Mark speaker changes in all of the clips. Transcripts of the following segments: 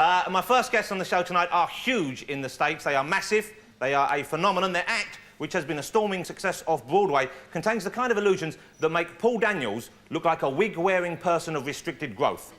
Speaker 1: My first guests on the show tonight are huge in the States. They are massive. They are a phenomenon. Their act, which has been a storming success off-Broadway, contains the kind of illusions that make Paul Daniels look like a wig-wearing person of restricted growth.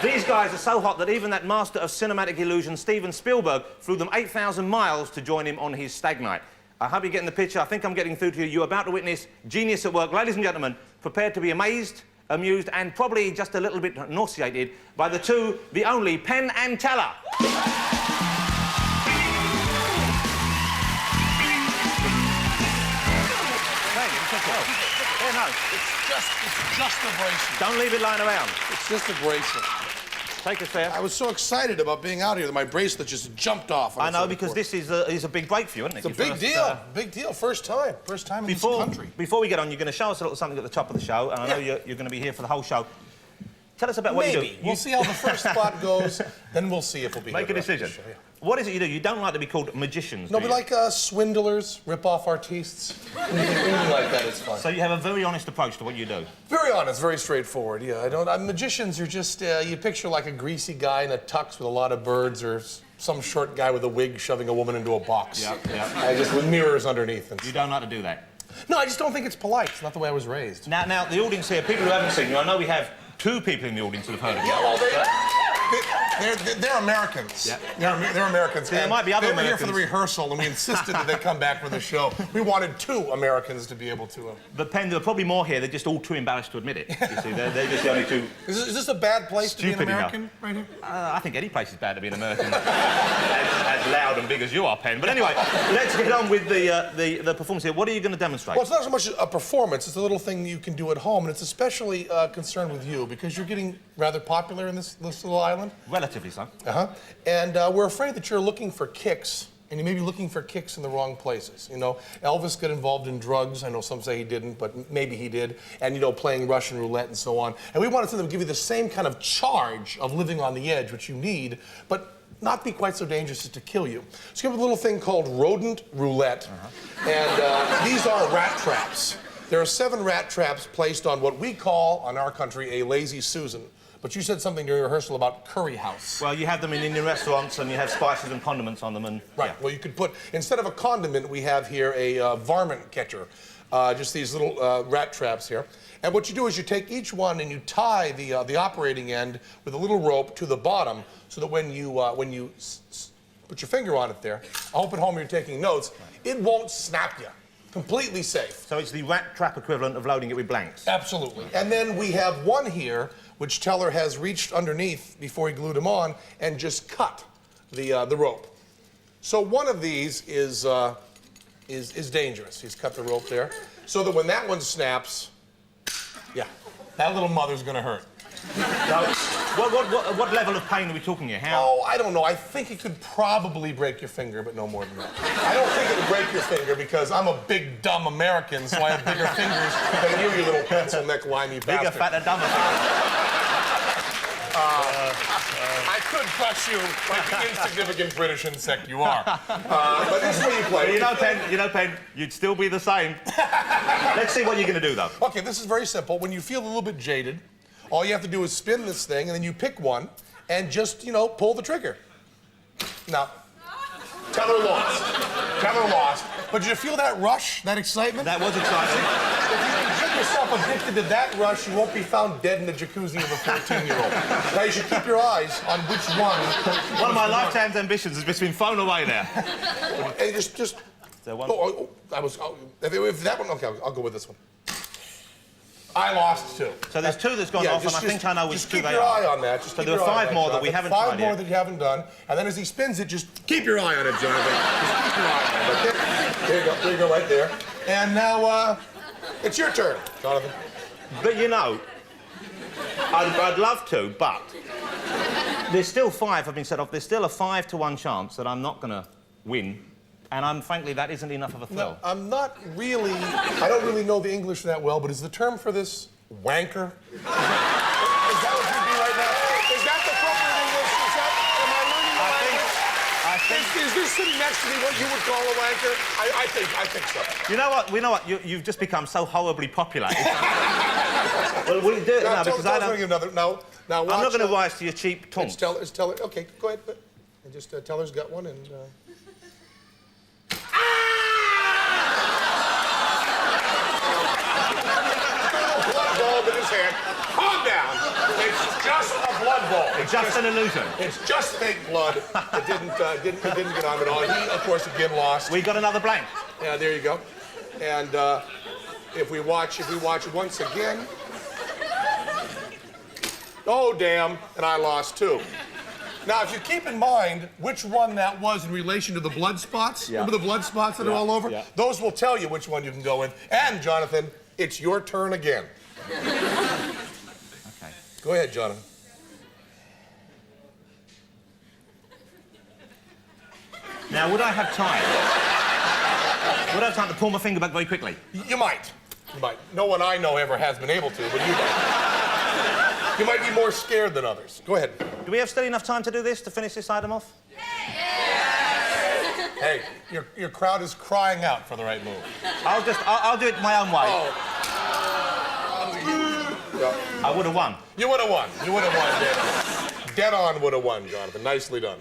Speaker 1: These guys are so hot that even that master of cinematic illusion, Steven Spielberg, flew them 8,000 miles to join him on his stag night. I hope you're getting the picture. I think I'm getting through to you. You're about to witness genius at work. Ladies and gentlemen, prepared to be amazed, amused, and probably just a little bit nauseated by the two, the only Penn and Teller. Yeah, no.
Speaker 2: It's just a bracelet.
Speaker 1: Don't leave it lying around.
Speaker 2: It's just a bracelet.
Speaker 1: Take us there.
Speaker 2: I was so excited about being out here that my bracelet just jumped off.
Speaker 1: I know, because this is a big break for you, isn't it?
Speaker 2: It's a big deal. Big deal. First time in this country.
Speaker 1: Before we get on, you're going to show us a little something at the top of the show, and I know you're going to be here for the whole show. Tell us about what you do.
Speaker 2: We'll see how the first spot goes, then we'll see if we'll be
Speaker 1: Make a decision. What is it you do? You don't like to be called magicians,
Speaker 2: No,
Speaker 1: do
Speaker 2: we
Speaker 1: you?
Speaker 2: like swindlers, rip-off artistes. Anything like that is fun.
Speaker 1: So you have a very honest approach to what you do?
Speaker 2: Very honest, very straightforward, yeah. Magicians are just, you picture like a greasy guy in a tux with a lot of birds, or some short guy with a wig shoving a woman into a box.
Speaker 1: Yeah.
Speaker 2: Just with mirrors underneath. And
Speaker 1: You don't like to do that?
Speaker 2: No, I just don't think it's polite. It's not the way I was raised.
Speaker 1: Now, the audience here, people who haven't seen you, I know we have two people in the audience that have heard of you.
Speaker 2: Yeah, well, they're Americans.
Speaker 1: Yeah.
Speaker 2: They're Americans.
Speaker 1: See, there might be other
Speaker 2: They were here
Speaker 1: Americans.
Speaker 2: for the rehearsal, and we insisted that they come back for the show. We wanted two Americans to be able to...
Speaker 1: But Penn, there are probably more here. They're just all too embarrassed to admit it. You see, they're just the only two.
Speaker 2: Is this a bad place to be an
Speaker 1: Stupid
Speaker 2: American,
Speaker 1: enough.
Speaker 2: right here?
Speaker 1: I think any place is bad to be an American. as loud and big as you are, Penn. But anyway, let's get on with the performance here. What are you going to demonstrate?
Speaker 2: Well, it's not so much a performance. It's a little thing you can do at home, and it's especially concerned with you, because you're getting rather popular in this little island.
Speaker 1: Relatively so.
Speaker 2: And we're afraid that you're looking for kicks, and you may be looking for kicks in the wrong places. You know, Elvis got involved in drugs. I know some say he didn't, but maybe he did. And, you know, playing Russian roulette and so on. And we wanted something to give you the same kind of charge of living on the edge, which you need, but not be quite so dangerous as to kill you. So you have a little thing called rodent roulette. And these are rat traps. There are 7 rat traps placed on what we call, on our country, a lazy Susan. But you said something during rehearsal about curry house.
Speaker 1: Well, you have them in Indian restaurants, and you have spices and condiments on them, and...
Speaker 2: Right.
Speaker 1: Yeah.
Speaker 2: Well, you could put, instead of a condiment, we have here a varmint catcher. Just these little rat traps here. And what you do is you take each one and you tie the operating end with a little rope to the bottom, so that when you put your finger on it there, I hope at home you're taking notes, it won't snap you. Completely safe.
Speaker 1: So it's the rat trap equivalent of loading it with blanks?
Speaker 2: Absolutely. And then we have one here, which Teller has reached underneath before he glued them on and just cut the rope. So one of these is dangerous. He's cut the rope there, so that when that one snaps, yeah, that little mother's gonna hurt.
Speaker 1: So, what level of pain are we talking here? How?
Speaker 2: Oh, I don't know. I think it could probably break your finger, but no more than that. I don't think it'll break your finger because I'm a big, dumb American, so I have bigger fingers than you little pencil neck limey bastard.
Speaker 1: Bigger, fatter, dumber.
Speaker 2: I could crush you like the insignificant British insect you are. But this is where you play.
Speaker 1: You know, Penn, you'd still be the same. Let's see what you're going to do, though.
Speaker 2: Okay, this is very simple. When you feel a little bit jaded, all you have to do is spin this thing, and then you pick one, and just, you know, pull the trigger. Now, Teller lost. Teller lost. But did you feel that rush, that excitement?
Speaker 1: That was exciting.
Speaker 2: If you get yourself addicted to that rush, you won't be found dead in the jacuzzi of a 14-year-old. Now, you should keep your eyes on which one.
Speaker 1: One of my lifetime's ambitions has just been thrown away there.
Speaker 2: Hey, just.
Speaker 1: There one?
Speaker 2: If that one, okay, I'll go with this one. I lost 2.
Speaker 1: So there's 2 that's gone off, and I think I know which 2 they are.
Speaker 2: Just keep your eye on that.
Speaker 1: So there are 5 more that we haven't tried yet.
Speaker 2: 5 more that you haven't done, and then as he spins it, just keep your eye on it, Jonathan. Just keep your eye on it. There you go. There you go, right there. And now, it's your turn, Jonathan.
Speaker 1: But you know, I'd love to, but there's still 5 have been set off. There's still a 5 to 1 chance that I'm not going to win. And frankly, that isn't enough of a thrill.
Speaker 2: No, I'm not really... I don't really know the English that well, but is the term for this wanker? Is that what you'd be right now? Is that the proper English? Am I learning the language?
Speaker 1: I think...
Speaker 2: Is this sitting next to me what you would call a wanker? I think so.
Speaker 1: You know what? You've just become so horribly popular. Well, will you do it now? Because I don't...
Speaker 2: another. Now watch.
Speaker 1: I'm not going to rise to your cheap taunts.
Speaker 2: It's Teller. Okay, go ahead. And just Teller's got one and. Blood ball in his hand. Calm down. It's just a blood ball.
Speaker 1: It's just an illusion.
Speaker 2: It's just fake blood. It didn't get on at all. He, of course, again lost.
Speaker 1: We got another blank.
Speaker 2: Yeah, there you go. And if we watch once again. Oh, damn, and I lost too. Now, if you keep in mind which one that was in relation to the blood spots, remember the blood spots that are all over? Yeah. Those will tell you which one you can go in. And, Jonathan, it's your turn again.
Speaker 1: Okay.
Speaker 2: Go ahead, Jonathan.
Speaker 1: Now, would I have time? Would I have time to pull my finger back very quickly?
Speaker 2: You might. You might. No one I know ever has been able to, but you might. You might be more scared than others. Go ahead.
Speaker 1: Do we have still enough time to do this, to finish this item off?
Speaker 2: Yes! Hey, your crowd is crying out for the right move.
Speaker 1: I'll do it my own way.
Speaker 2: Oh.
Speaker 1: I would have won.
Speaker 2: You would have won. You would have won, dead on. Dead on would have won, Jonathan. Nicely done.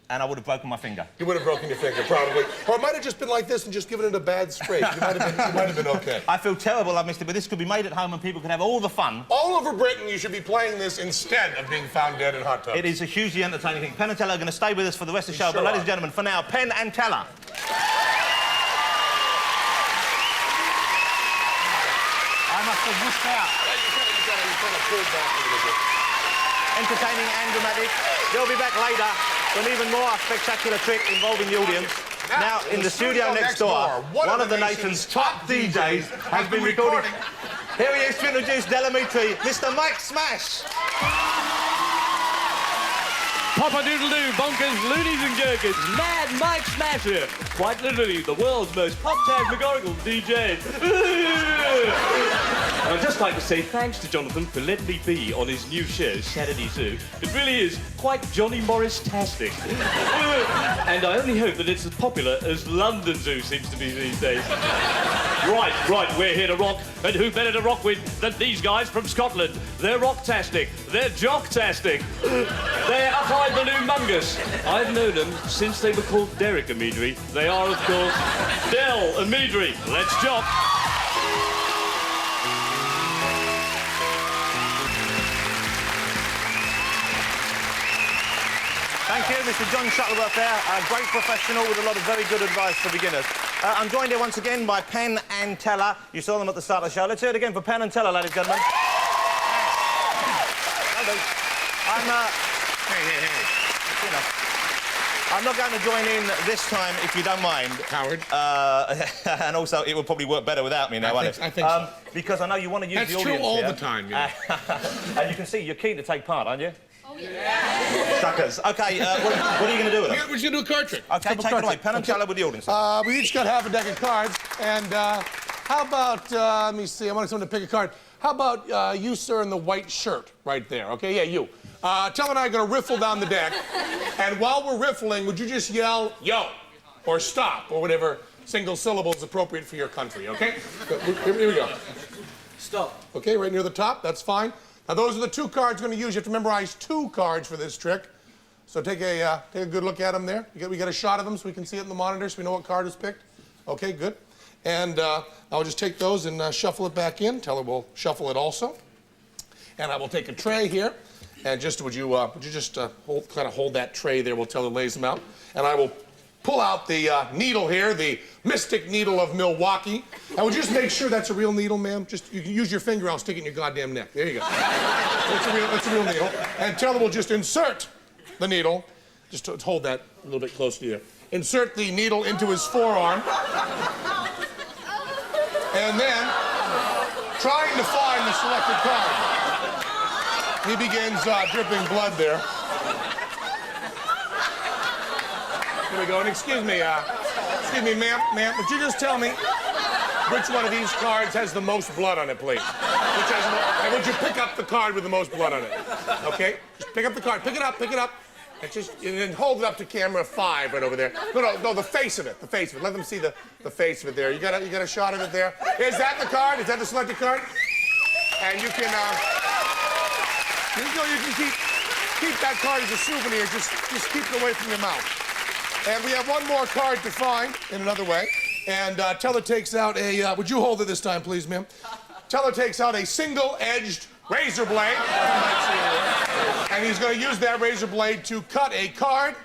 Speaker 1: And I would have broken my finger.
Speaker 2: You would have broken your finger, probably. Or it might have just been like this and just given it a bad scrape. You might have been okay.
Speaker 1: I feel terrible I missed it, but this could be made at home and people could have all the fun.
Speaker 2: All over Britain, you should be playing this instead of being found dead in hot tubs.
Speaker 1: It is a hugely entertaining thing. Penn and Teller are going to stay with us for the rest of the show, but ladies and gentlemen, for now, Penn and Teller. I must have whooshed out.
Speaker 2: You kind of pulled back a little bit.
Speaker 1: Entertaining and dramatic. They'll be back later for an even more spectacular trick involving the audience. Now, in the studio next door, one of the nation's top DJs has been recording. Here he is to introduce Delamitri, Mr. Mike Smash.
Speaker 3: Papa-doodle-doo, bonkers, loonies and gherkins, Mad Mike Smasher. Quite literally, the world's most pop-tag-megorical DJ. I'd just like to say thanks to Jonathan for letting me be on his new show, Saturday Zoo. It really is quite Johnny Morris-tastic. And I only hope that it's as popular as London Zoo seems to be these days. Right, we're here to rock, and who better to rock with than these guys from Scotland? They're rock-tastic, they're jock-tastic, they're up-high balloon-mungus. I've known them since they were called Derek Amidri. They are, of course, Del Amidri. Let's jock.
Speaker 1: Thank you, Mr. John Shuttleworth there, a great professional with a lot of very good advice for beginners. I'm joined here once again by Penn and Teller. You saw them at the start of the show. Let's hear it again for Penn and Teller, ladies and gentlemen. I'm not going to join in this time, if you don't mind.
Speaker 2: Howard.
Speaker 1: And also, it will probably work better without me now, won't it?
Speaker 2: I think so.
Speaker 1: Because I know you want to use the audience.
Speaker 2: That's true all
Speaker 1: here.
Speaker 2: the time, yeah.
Speaker 1: And you can see you're keen to take part, aren't you?
Speaker 4: Oh, yeah.
Speaker 1: Suckers. OK, what are you going to do with them?
Speaker 2: We're just going to do a card trick.
Speaker 1: OK, take it away. Penn and Teller with the audience.
Speaker 2: We each got half a deck of cards. And how about, let me see, I want someone to pick a card. How about you, sir, in the white shirt right there? OK, yeah, you. Teller and I are going to riffle down the deck. And while we're riffling, would you just yell, yo, or stop, or whatever single syllable is appropriate for your country, OK? Here we go.
Speaker 3: Stop.
Speaker 2: OK, right near the top, that's fine. Now, those are the two cards we're going to use. You have to memorize two cards for this trick. So take a good look at them there. We get a shot of them so we can see it in the monitor so we know what card is picked. OK, good. And I'll just take those and shuffle it back in. Teller will shuffle it also. And I will take a tray here. And just, would you just hold that tray there while Teller lays them out. And I will pull out the needle here, the mystic needle of Milwaukee. And would you just make sure that's a real needle, ma'am? Just, you can use your finger, I'll stick it in your goddamn neck. There you go. That's a real needle. And Teller will just insert the needle. Just to hold that a little bit close to you. Insert the needle into his forearm. And then, trying to find the selected card. He begins dripping blood there. Here we go. And excuse me, ma'am, would you just tell me which one of these cards has the most blood on it, please? And would you pick up the card with the most blood on it? Okay? Just pick up the card. Pick it up. And then hold it up to camera 5 right over there. No, the face of it. The face of it. Let them see the face of it there. You got a shot of it there. Is that the card? Is that the selected card? And you can, you can keep that card as a souvenir. Just keep it away from your mouth. And we have one more card to find in another way. And Teller takes out a, would you hold it this time, please, ma'am? Teller takes out a single-edged razor blade. And he's going to use that razor blade to cut a card.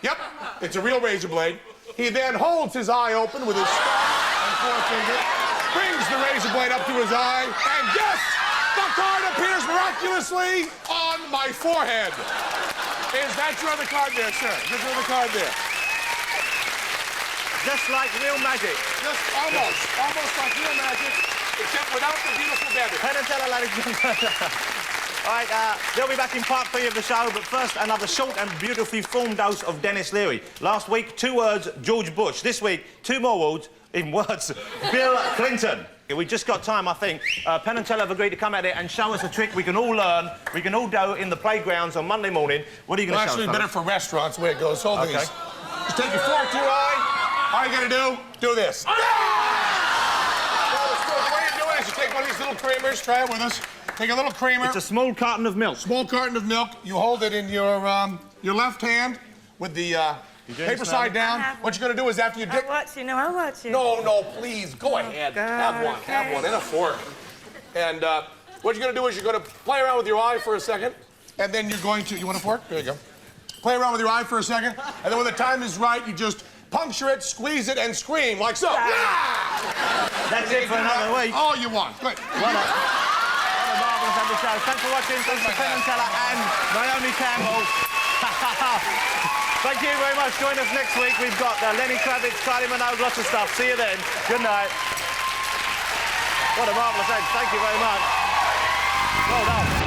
Speaker 2: Yep, it's a real razor blade. He then holds his eye open with his thumb and forefinger, brings the razor blade up to his eye, and yes, the card appears miraculously on my forehead. Is that your other card there, sir? Is that your other card there?
Speaker 1: Just like real magic.
Speaker 2: Just almost like real magic, except without the beautiful debit.
Speaker 1: Penn and Teller, ladies and gentlemen. All right, they'll be back in part 3 of the show, but first, another short and beautifully formed dose of Dennis Leary. Last week, 2 words, George Bush. This week, 2 more words, Bill Clinton. We just got time, I think. Penn and Teller have agreed to come out here and show us a trick we can all learn, we can all do in the playgrounds on Monday morning. What are you going to show us?
Speaker 2: Actually, better for restaurants, the way it goes. Hold these. Just take your fork to your eye. All you got to do this. So the way you do it is you take one of these little creamers, try it with us. Take a little creamer.
Speaker 1: It's a small carton of milk.
Speaker 2: Small carton of milk. You hold it in your left hand with the paper side down. What you're going to do is after you dip...
Speaker 4: I'll watch you. No, I'll watch you.
Speaker 2: No, please. Go ahead. Have one.
Speaker 4: Okay.
Speaker 2: Have one. And a fork. And what you're going to do is you're going to play around with your eye for a second. And then you're going to... You want a fork? There you go. Play around with your eye for a second. And then when the time is right, you just puncture it, squeeze it, and scream like so. Yeah!
Speaker 1: That's it for another week.
Speaker 2: All you want. Good.
Speaker 1: Marvellous show. Thanks for watching. Thanks to Penn and Teller and Naomi Campbell. Thank you very much. Join us next week. We've got Lenny Kravitz, Kylie Minogue, lots of stuff. See you then. Good night. What a marvellous end. Thank you very much. Well done.